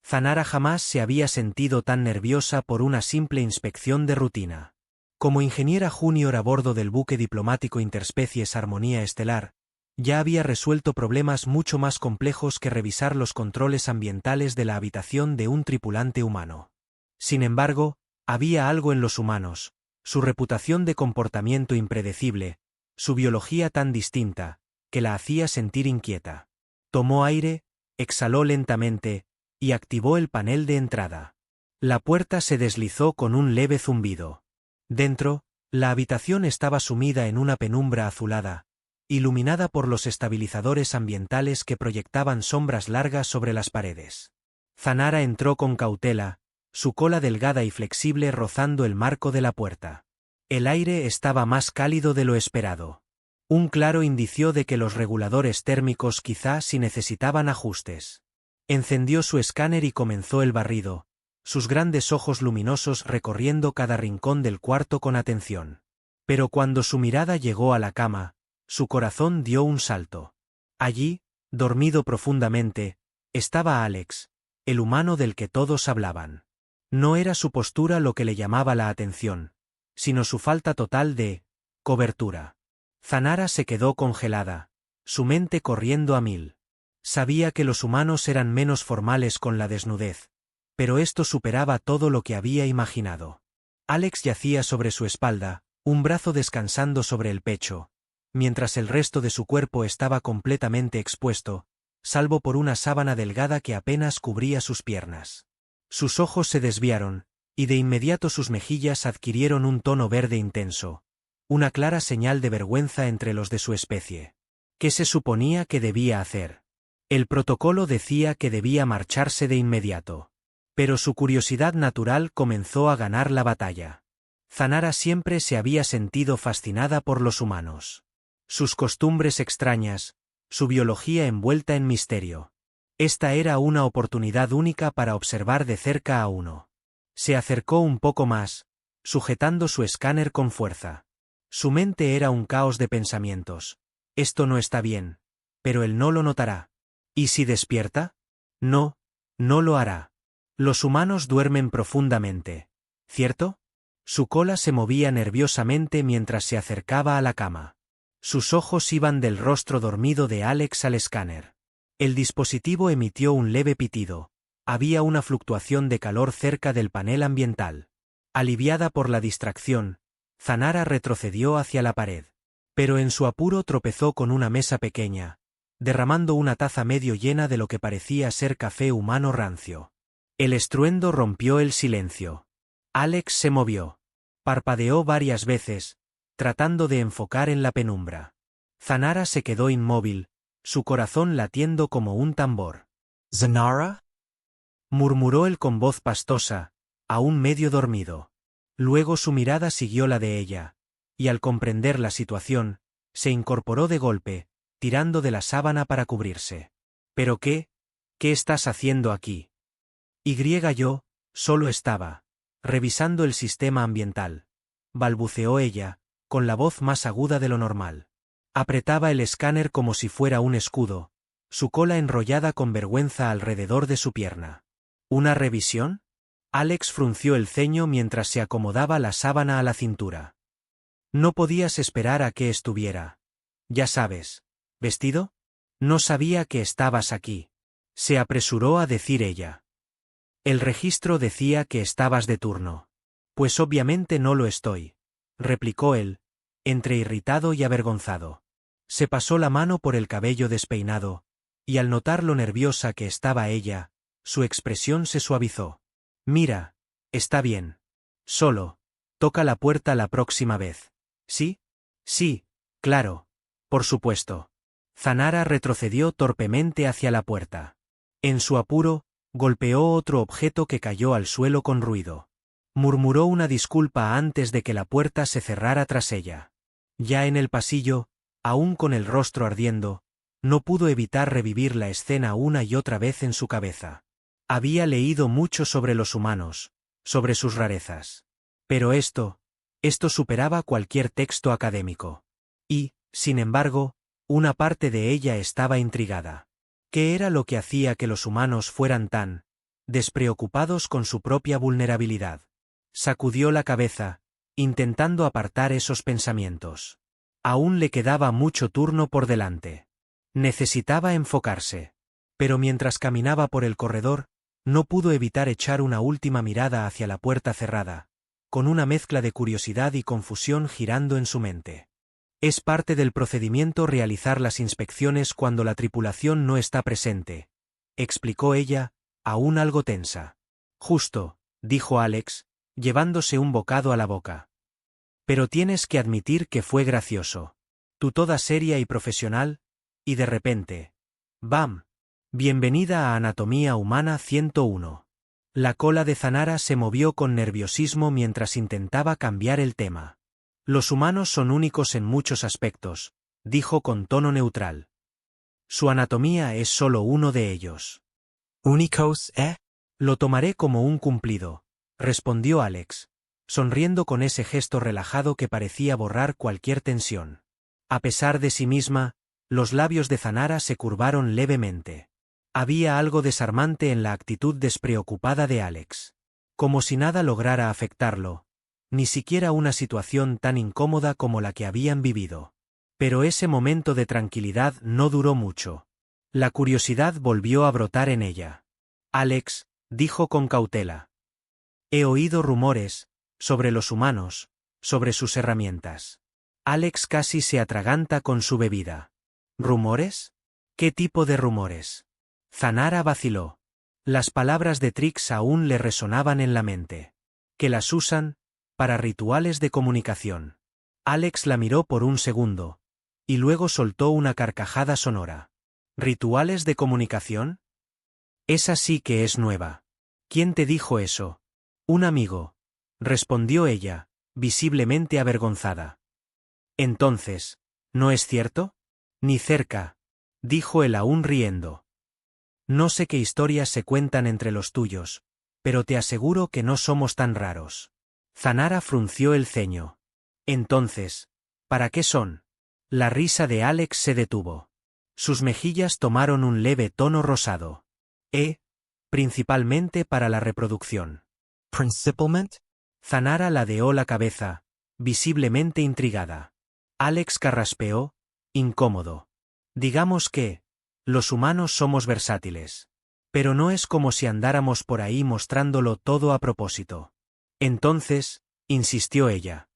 Zanara jamás se había sentido tan nerviosa por una simple inspección de rutina. Como ingeniera junior a bordo del buque diplomático Interspecies Armonía Estelar, ya había resuelto problemas mucho más complejos que revisar los controles ambientales de la habitación de un tripulante humano. Sin embargo, había algo en los humanos, su reputación de comportamiento impredecible, su biología tan distinta, que la hacía sentir inquieta. Tomó aire, exhaló lentamente, y activó el panel de entrada. La puerta se deslizó con un leve zumbido. Dentro, la habitación estaba sumida en una penumbra azulada, iluminada por los estabilizadores ambientales que proyectaban sombras largas sobre las paredes. Zanara entró con cautela, su cola delgada y flexible rozando el marco de la puerta. El aire estaba más cálido de lo esperado. Un claro indicio de que los reguladores térmicos quizá sí necesitaban ajustes. Encendió su escáner y comenzó el barrido, sus grandes ojos luminosos recorriendo cada rincón del cuarto con atención. Pero cuando su mirada llegó a la cama, su corazón dio un salto. Allí, dormido profundamente, estaba Alex, el humano del que todos hablaban. No era su postura lo que le llamaba la atención, sino su falta total de cobertura. Zanara se quedó congelada, su mente corriendo a mil. Sabía que los humanos eran menos formales con la desnudez, pero esto superaba todo lo que había imaginado. Alex yacía sobre su espalda, un brazo descansando sobre el pecho, mientras el resto de su cuerpo estaba completamente expuesto, salvo por una sábana delgada que apenas cubría sus piernas. Sus ojos se desviaron, y de inmediato sus mejillas adquirieron un tono verde intenso, una clara señal de vergüenza entre los de su especie. ¿Qué se suponía que debía hacer? El protocolo decía que debía marcharse de inmediato. Pero su curiosidad natural comenzó a ganar la batalla. Zanara siempre se había sentido fascinada por los humanos. Sus costumbres extrañas, su biología envuelta en misterio. Esta era una oportunidad única para observar de cerca a uno. Se acercó un poco más, sujetando su escáner con fuerza. Su mente era un caos de pensamientos. Esto no está bien. Pero él no lo notará. ¿Y si despierta? No, no lo hará. Los humanos duermen profundamente, ¿cierto? Su cola se movía nerviosamente mientras se acercaba a la cama. Sus ojos iban del rostro dormido de Alex al escáner. El dispositivo emitió un leve pitido. Había una fluctuación de calor cerca del panel ambiental. Aliviada por la distracción, Zanara retrocedió hacia la pared. Pero en su apuro tropezó con una mesa pequeña, derramando una taza medio llena de lo que parecía ser café humano rancio. El estruendo rompió el silencio. Alex se movió. Parpadeó varias veces, tratando de enfocar en la penumbra. Zanara se quedó inmóvil, su corazón latiendo como un tambor. ¿Zanara? Murmuró él con voz pastosa, aún medio dormido. Luego su mirada siguió la de ella, y al comprender la situación, se incorporó de golpe, tirando de la sábana para cubrirse. ¿Pero qué? ¿Qué estás haciendo aquí? Yo, solo estaba revisando el sistema ambiental, balbuceó ella, con la voz más aguda de lo normal. Apretaba el escáner como si fuera un escudo, su cola enrollada con vergüenza alrededor de su pierna. ¿Una revisión? Alex frunció el ceño mientras se acomodaba la sábana a la cintura. No podías esperar a que estuviera. Ya sabes, ¿vestido? No sabía que estabas aquí. Se apresuró a decir ella. El registro decía que estabas de turno. Pues obviamente no lo estoy, replicó él, entre irritado y avergonzado. Se pasó la mano por el cabello despeinado, y al notar lo nerviosa que estaba ella, su expresión se suavizó. Mira, está bien. Solo, toca la puerta la próxima vez. ¿Sí? Sí, claro, por supuesto. Zanara retrocedió torpemente hacia la puerta. En su apuro, golpeó otro objeto que cayó al suelo con ruido. Murmuró una disculpa antes de que la puerta se cerrara tras ella. Ya en el pasillo, aún con el rostro ardiendo, no pudo evitar revivir la escena una y otra vez en su cabeza. Había leído mucho sobre los humanos, sobre sus rarezas. Pero esto superaba cualquier texto académico. Y, sin embargo, una parte de ella estaba intrigada. ¿Qué era lo que hacía que los humanos fueran tan despreocupados con su propia vulnerabilidad. Sacudió la cabeza, intentando apartar esos pensamientos. Aún le quedaba mucho turno por delante. Necesitaba enfocarse. Pero mientras caminaba por el corredor, no pudo evitar echar una última mirada hacia la puerta cerrada, con una mezcla de curiosidad y confusión girando en su mente. Es parte del procedimiento realizar las inspecciones cuando la tripulación no está presente, explicó ella, aún algo tensa. Justo, dijo Alex, llevándose un bocado a la boca. Pero tienes que admitir que fue gracioso. Tú toda seria y profesional, y de repente. ¡Bam! Bienvenida a Anatomía Humana 101. La cola de Zanara se movió con nerviosismo mientras intentaba cambiar el tema. Los humanos son únicos en muchos aspectos, dijo con tono neutral. Su anatomía es solo uno de ellos. ¿Únicos, eh? Lo tomaré como un cumplido, respondió Alex, sonriendo con ese gesto relajado que parecía borrar cualquier tensión. A pesar de sí misma, los labios de Zanara se curvaron levemente. Había algo desarmante en la actitud despreocupada de Alex. Como si nada lograra afectarlo, ni siquiera una situación tan incómoda como la que habían vivido. Pero ese momento de tranquilidad no duró mucho. La curiosidad volvió a brotar en ella. Alex, dijo con cautela. He oído rumores, sobre los humanos, sobre sus herramientas. Alex casi se atraganta con su bebida. ¿Rumores? ¿Qué tipo de rumores? Zanara vaciló. Las palabras de Trix aún le resonaban en la mente. Que las usan, para rituales de comunicación. Alex la miró por un segundo, y luego soltó una carcajada sonora. ¿Rituales de comunicación? Esa sí que es nueva. ¿Quién te dijo eso? Un amigo, respondió ella, visiblemente avergonzada. Entonces, ¿no es cierto? Ni cerca, dijo él aún riendo. No sé qué historias se cuentan entre los tuyos, pero te aseguro que no somos tan raros. Zanara frunció el ceño. Entonces, ¿para qué son? La risa de Alex se detuvo. Sus mejillas tomaron un leve tono rosado. Principalmente para la reproducción. ¿Principalment? Zanara ladeó la cabeza, visiblemente intrigada. Alex carraspeó, incómodo. Digamos que, los humanos somos versátiles. Pero no es como si andáramos por ahí mostrándolo todo a propósito. Entonces, insistió ella.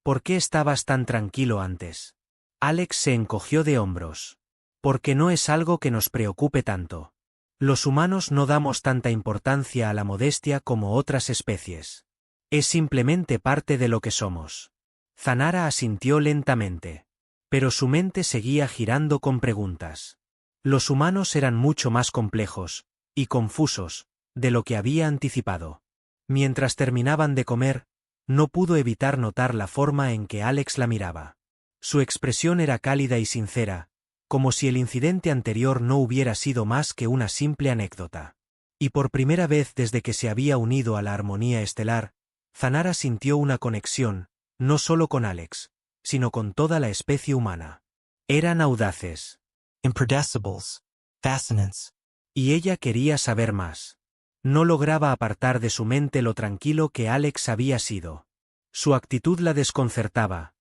¿Por qué estabas tan tranquilo antes? Alex se encogió de hombros. Porque no es algo que nos preocupe tanto. Los humanos no damos tanta importancia a la modestia como otras especies. Es simplemente parte de lo que somos. Zanara asintió lentamente. Pero su mente seguía girando con preguntas. Los humanos eran mucho más complejos, y confusos, de lo que había anticipado. Mientras terminaban de comer, no pudo evitar notar la forma en que Alex la miraba. Su expresión era cálida y sincera, como si el incidente anterior no hubiera sido más que una simple anécdota. Y por primera vez desde que se había unido a la armonía estelar, Zanara sintió una conexión, no solo con Alex, sino con toda la especie humana. Eran audaces. Impredecibles. Fascinants. Y ella quería saber más. No lograba apartar de su mente lo tranquilo que Alex había sido. Su actitud la desconcertaba.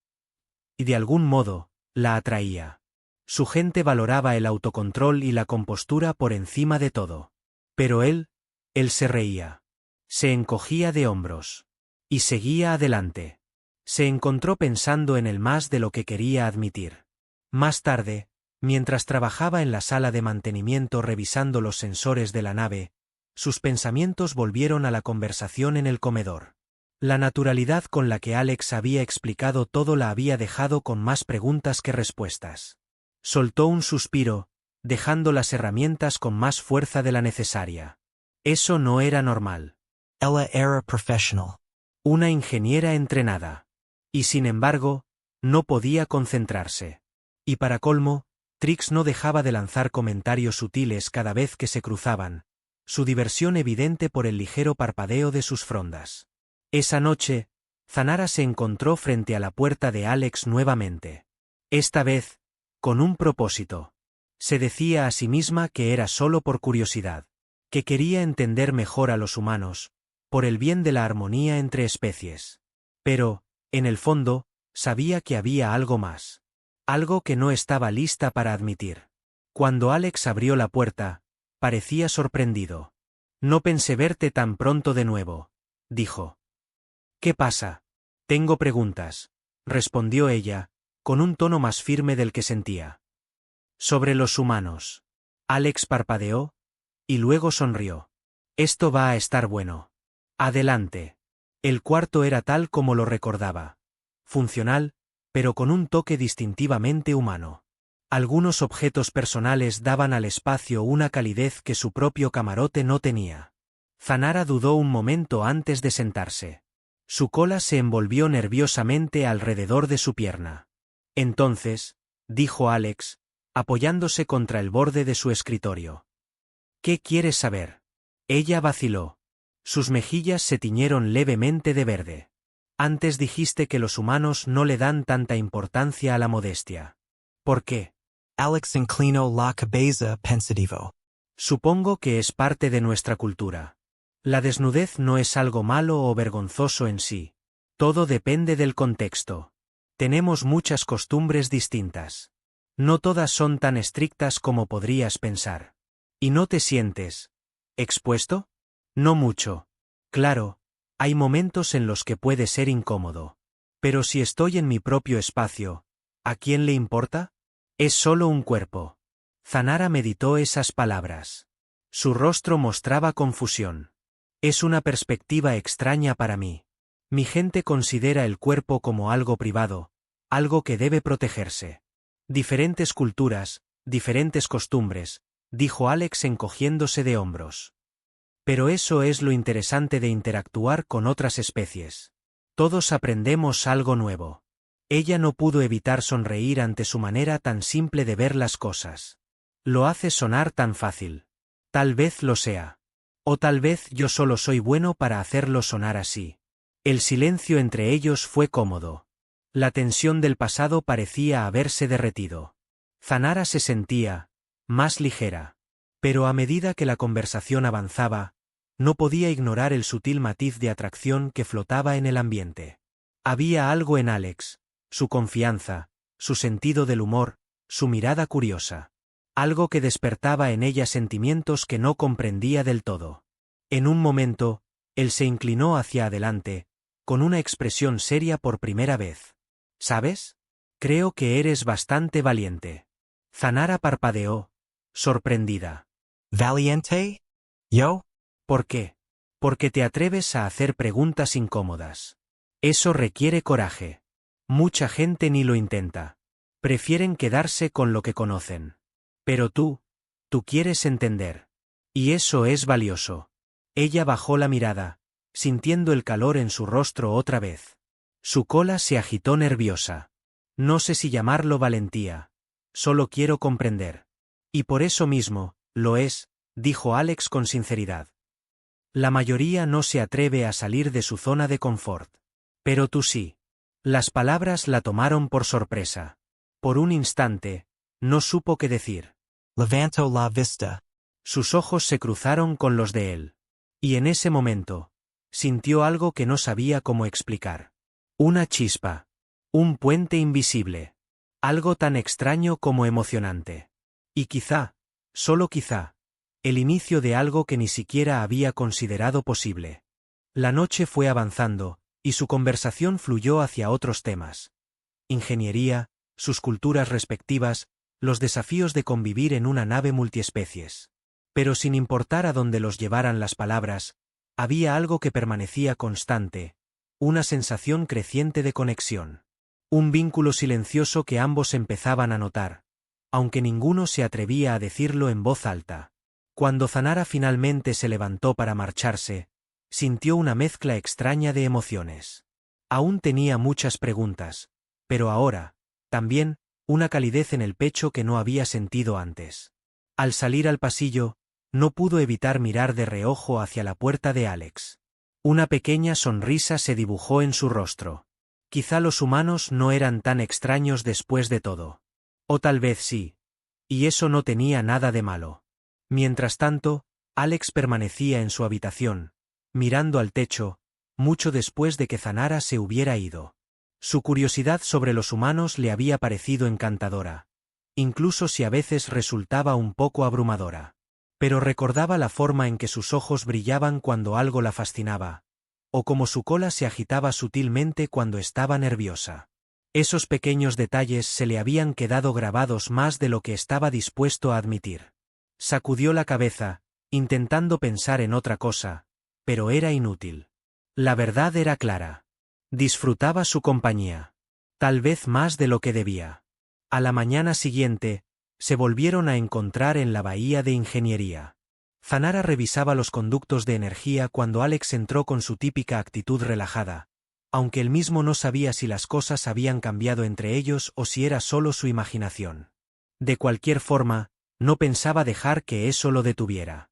Y de algún modo, la atraía. Su gente valoraba el autocontrol y la compostura por encima de todo. Pero él se reía. Se encogía de hombros. Y seguía adelante. Se encontró pensando en el más de lo que quería admitir. Más tarde, mientras trabajaba en la sala de mantenimiento revisando los sensores de la nave, sus pensamientos volvieron a la conversación en el comedor. La naturalidad con la que Alex había explicado todo la había dejado con más preguntas que respuestas. Soltó un suspiro, dejando las herramientas con más fuerza de la necesaria. Eso no era normal. Ella era professional. Una ingeniera entrenada. Y sin embargo, no podía concentrarse. Y para colmo, Trix no dejaba de lanzar comentarios sutiles cada vez que se cruzaban, su diversión evidente por el ligero parpadeo de sus frondas. Esa noche, Zanara se encontró frente a la puerta de Alex nuevamente. Esta vez, con un propósito. Se decía a sí misma que era solo por curiosidad, que quería entender mejor a los humanos, por el bien de la armonía entre especies. Pero, en el fondo, sabía que había algo más. Algo que no estaba lista para admitir. Cuando Alex abrió la puerta, parecía sorprendido. No pensé verte tan pronto de nuevo, dijo. ¿Qué pasa? Tengo preguntas, respondió ella, con un tono más firme del que sentía. Sobre los humanos. Alex parpadeó, y luego sonrió. Esto va a estar bueno. Adelante. El cuarto era tal como lo recordaba. Funcional, pero con un toque distintivamente humano. Algunos objetos personales daban al espacio una calidez que su propio camarote no tenía. Zanara dudó un momento antes de sentarse. Su cola se envolvió nerviosamente alrededor de su pierna. Entonces, dijo Alex, apoyándose contra el borde de su escritorio. ¿Qué quieres saber? Ella vaciló. Sus mejillas se tiñeron levemente de verde. Antes dijiste que los humanos no le dan tanta importancia a la modestia. ¿Por qué? Alex inclinó la cabeza pensativo. Supongo que es parte de nuestra cultura. La desnudez no es algo malo o vergonzoso en sí. Todo depende del contexto. Tenemos muchas costumbres distintas. No todas son tan estrictas como podrías pensar. ¿Y no te sientes expuesto? No mucho. Claro, hay momentos en los que puede ser incómodo. Pero si estoy en mi propio espacio, ¿a quién le importa? Es solo un cuerpo. Zanara meditó esas palabras. Su rostro mostraba confusión. Es una perspectiva extraña para mí. Mi gente considera el cuerpo como algo privado, algo que debe protegerse. Diferentes culturas, diferentes costumbres, dijo Alex encogiéndose de hombros. Pero eso es lo interesante de interactuar con otras especies. Todos aprendemos algo nuevo. Ella no pudo evitar sonreír ante su manera tan simple de ver las cosas. Lo hace sonar tan fácil. Tal vez lo sea. O tal vez yo solo soy bueno para hacerlo sonar así. El silencio entre ellos fue cómodo. La tensión del pasado parecía haberse derretido. Zanara se sentía más ligera. Pero a medida que la conversación avanzaba, no podía ignorar el sutil matiz de atracción que flotaba en el ambiente. Había algo en Alex, su confianza, su sentido del humor, su mirada curiosa. Algo que despertaba en ella sentimientos que no comprendía del todo. En un momento, él se inclinó hacia adelante, con una expresión seria por primera vez. ¿Sabes? Creo que eres bastante valiente. Zanara parpadeó, sorprendida. ¿Valiente? ¿Yo? ¿Por qué? Porque te atreves a hacer preguntas incómodas. Eso requiere coraje. Mucha gente ni lo intenta. Prefieren quedarse con lo que conocen. Pero tú quieres entender. Y eso es valioso. Ella bajó la mirada, sintiendo el calor en su rostro otra vez. Su cola se agitó nerviosa. No sé si llamarlo valentía. Solo quiero comprender. Y por eso mismo, lo es, dijo Alex con sinceridad. La mayoría no se atreve a salir de su zona de confort. Pero tú sí. Las palabras la tomaron por sorpresa. Por un instante, no supo qué decir. Levantó la vista. Sus ojos se cruzaron con los de él. Y en ese momento, sintió algo que no sabía cómo explicar. Una chispa. Un puente invisible. Algo tan extraño como emocionante. Y quizá, solo quizá, el inicio de algo que ni siquiera había considerado posible. La noche fue avanzando, y su conversación fluyó hacia otros temas. Ingeniería, sus culturas respectivas, los desafíos de convivir en una nave multiespecies. Pero sin importar a dónde los llevaran las palabras, había algo que permanecía constante, una sensación creciente de conexión. Un vínculo silencioso que ambos empezaban a notar, aunque ninguno se atrevía a decirlo en voz alta. Cuando Zanara finalmente se levantó para marcharse, sintió una mezcla extraña de emociones. Aún tenía muchas preguntas, pero ahora, también, una calidez en el pecho que no había sentido antes. Al salir al pasillo, no pudo evitar mirar de reojo hacia la puerta de Alex. Una pequeña sonrisa se dibujó en su rostro. Quizá los humanos no eran tan extraños después de todo. O tal vez sí. Y eso no tenía nada de malo. Mientras tanto, Alex permanecía en su habitación, mirando al techo, mucho después de que Zanara se hubiera ido. Su curiosidad sobre los humanos le había parecido encantadora, incluso si a veces resultaba un poco abrumadora. Pero recordaba la forma en que sus ojos brillaban cuando algo la fascinaba, o cómo su cola se agitaba sutilmente cuando estaba nerviosa. Esos pequeños detalles se le habían quedado grabados más de lo que estaba dispuesto a admitir. Sacudió la cabeza, intentando pensar en otra cosa, pero era inútil. La verdad era clara. Disfrutaba su compañía. Tal vez más de lo que debía. A la mañana siguiente, se volvieron a encontrar en la bahía de ingeniería. Zanara revisaba los conductos de energía cuando Alex entró con su típica actitud relajada, aunque él mismo no sabía si las cosas habían cambiado entre ellos o si era solo su imaginación. De cualquier forma, no pensaba dejar que eso lo detuviera.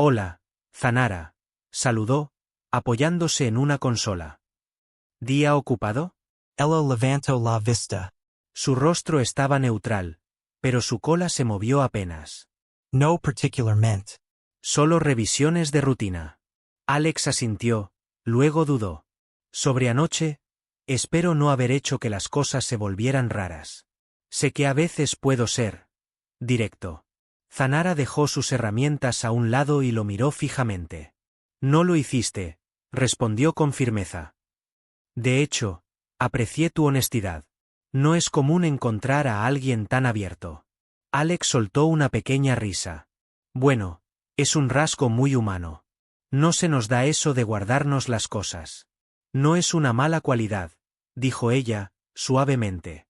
«Hola, Zanara», saludó, apoyándose en una consola. «¿Día ocupado?» Ella levantó la vista. Su rostro estaba neutral, pero su cola se movió apenas. No particularmente. Solo revisiones de rutina. Alex asintió, luego dudó. Sobre anoche, espero no haber hecho que las cosas se volvieran raras. Sé que a veces puedo ser directo. Zanara dejó sus herramientas a un lado y lo miró fijamente. No lo hiciste, respondió con firmeza. De hecho, aprecié tu honestidad. No es común encontrar a alguien tan abierto. Alex soltó una pequeña risa. Bueno, es un rasgo muy humano. No se nos da eso de guardarnos las cosas. No es una mala cualidad, dijo ella, suavemente.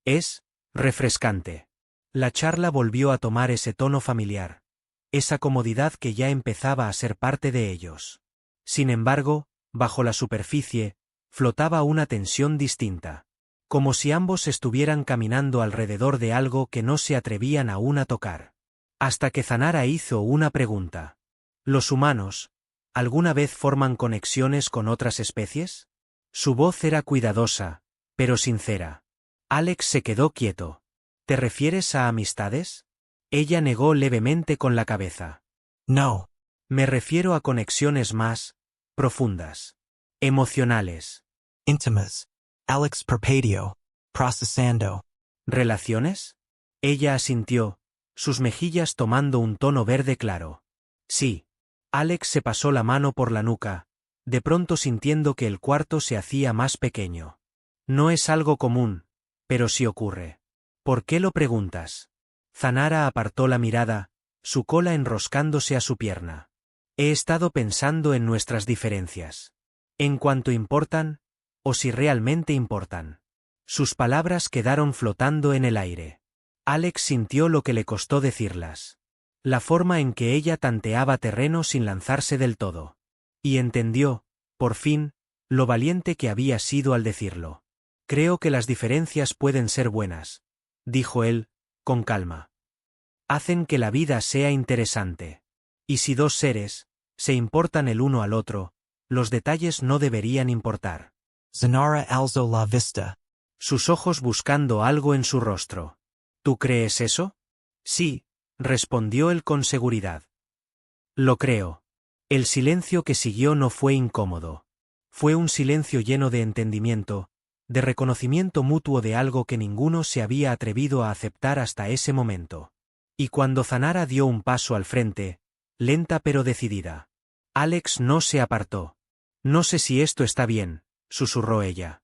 Es refrescante. La charla volvió a tomar ese tono familiar, esa comodidad que ya empezaba a ser parte de ellos. Sin embargo, bajo la superficie, flotaba una tensión distinta. Como si ambos estuvieran caminando alrededor de algo que no se atrevían aún a tocar. Hasta que Zanara hizo una pregunta. ¿Los humanos, alguna vez forman conexiones con otras especies? Su voz era cuidadosa, pero sincera. Alex se quedó quieto. ¿Te refieres a amistades? Ella negó levemente con la cabeza. No. Me refiero a conexiones más profundas. Emocionales. Íntimas. Alex Perpedio. Procesando. ¿Relaciones? Ella asintió, sus mejillas tomando un tono verde claro. Sí. Alex se pasó la mano por la nuca, de pronto sintiendo que el cuarto se hacía más pequeño. No es algo común, pero sí ocurre. ¿Por qué lo preguntas? Zanara apartó la mirada, su cola enroscándose a su pierna. He estado pensando en nuestras diferencias. En cuanto importan, o si realmente importan. Sus palabras quedaron flotando en el aire. Alex sintió lo que le costó decirlas. La forma en que ella tanteaba terreno sin lanzarse del todo. Y entendió, por fin, lo valiente que había sido al decirlo. Creo que las diferencias pueden ser buenas, dijo él, con calma. Hacen que la vida sea interesante. Y si dos seres se importan el uno al otro, los detalles no deberían importar. Zanara alzó la vista. Sus ojos buscando algo en su rostro. ¿Tú crees eso? Sí, respondió él con seguridad. Lo creo. El silencio que siguió no fue incómodo. Fue un silencio lleno de entendimiento, de reconocimiento mutuo de algo que ninguno se había atrevido a aceptar hasta ese momento. Y cuando Zanara dio un paso al frente, lenta pero decidida, Alex no se apartó. No sé si esto está bien, susurró ella.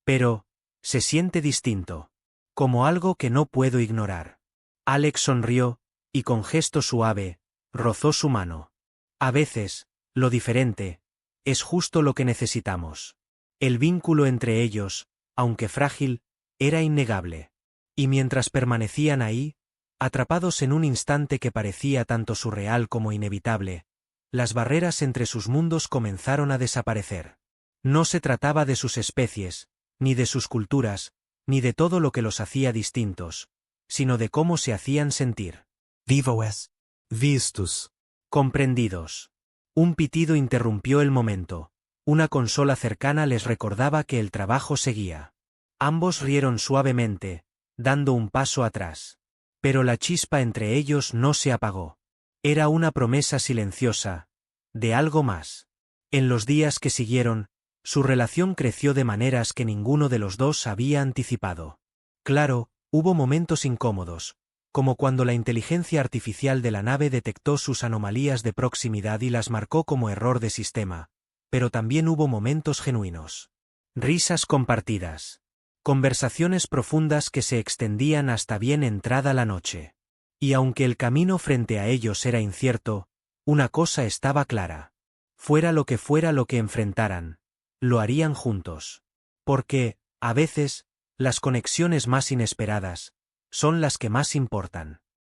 Pero, se siente distinto. Como algo que no puedo ignorar. Alex sonrió, y con gesto suave, rozó su mano. A veces, lo diferente, es justo lo que necesitamos. El vínculo entre ellos, aunque frágil, era innegable. Y mientras permanecían ahí, atrapados en un instante que parecía tanto surreal como inevitable, las barreras entre sus mundos comenzaron a desaparecer. No se trataba de sus especies, ni de sus culturas, ni de todo lo que los hacía distintos, sino de cómo se hacían sentir. Vivoes. Vistus. Comprendidos. Un pitido interrumpió el momento. Una consola cercana les recordaba que el trabajo seguía. Ambos rieron suavemente, dando un paso atrás. Pero la chispa entre ellos no se apagó. Era una promesa silenciosa, de algo más. En los días que siguieron, su relación creció de maneras que ninguno de los dos había anticipado. Claro, hubo momentos incómodos, como cuando la inteligencia artificial de la nave detectó sus anomalías de proximidad y las marcó como error de sistema, pero también hubo momentos genuinos. Risas compartidas. Conversaciones profundas que se extendían hasta bien entrada la noche. Y aunque el camino frente a ellos era incierto, una cosa estaba clara. Fuera lo que enfrentaran, lo harían juntos. Porque, a veces, las conexiones más inesperadas son las que más importan.